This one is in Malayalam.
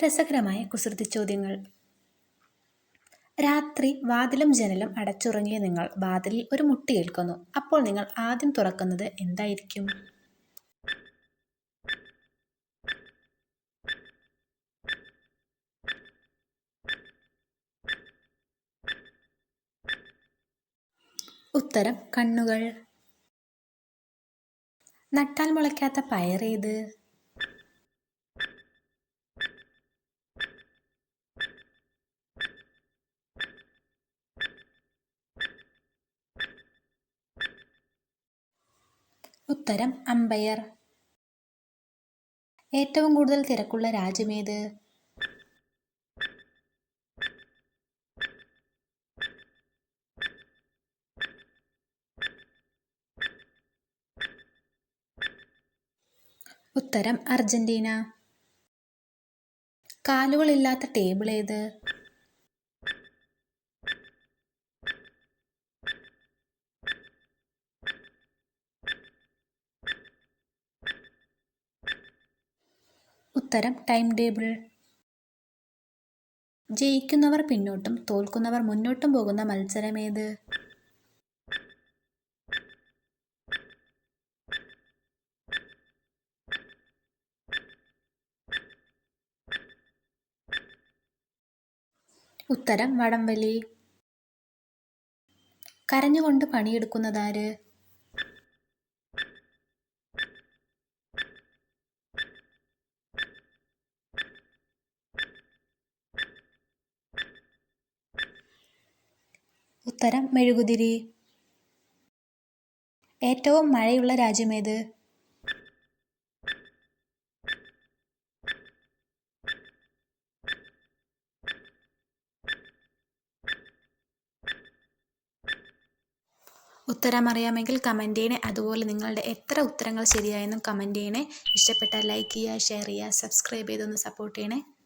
രസകരമായ കുസൃതി ചോദ്യങ്ങൾ. രാത്രി വാതിലും ജനലും അടച്ചുറങ്ങിയ നിങ്ങൾ വാതിലിൽ ഒരു മുട്ടിയേൽക്കുന്നു. അപ്പോൾ നിങ്ങൾ ആദ്യം തുറക്കുന്നത് എന്തായിരിക്കും? ഉത്തരം കണ്ണുകൾ. നട്ടാൽ മുളയ്ക്കാത്ത പയറേത്? ഉത്തരം അമ്പയർ. ഏറ്റവും കൂടുതൽ തിരക്കുള്ള രാജ്യമേത്? ഉത്തരം അർജന്റീന. കാലുകളില്ലാത്ത ടേബിൾ ഏത്? ഉത്തരം ടൈം ടേബിൾ. ജയിക്കുന്നവർ പിന്നോട്ടും തോൽക്കുന്നവർ മുന്നോട്ടും പോകുന്ന മത്സരമേത്? ഉത്തരം വടംവലി. കരഞ്ഞുകൊണ്ട് പണിയെടുക്കുന്നതാര്? ഉത്തരം മെഴുകുതിരി. ഏറ്റവും മഴയുള്ള രാജ്യമേത്? ഉത്തരം അറിയാമെങ്കിൽ കമൻറ്റ് ചെയ്യണേ. അതുപോലെ നിങ്ങളുടെ എത്ര ഉത്തരങ്ങൾ ശരിയായെന്നും കമൻറ്റ് ചെയ്യണേ. ഇഷ്ടപ്പെട്ടാൽ ലൈക്ക് ചെയ്യുക, ഷെയർ ചെയ്യുക, സബ്സ്ക്രൈബ് ചെയ്തൊന്ന് സപ്പോർട്ട് ചെയ്യണേ.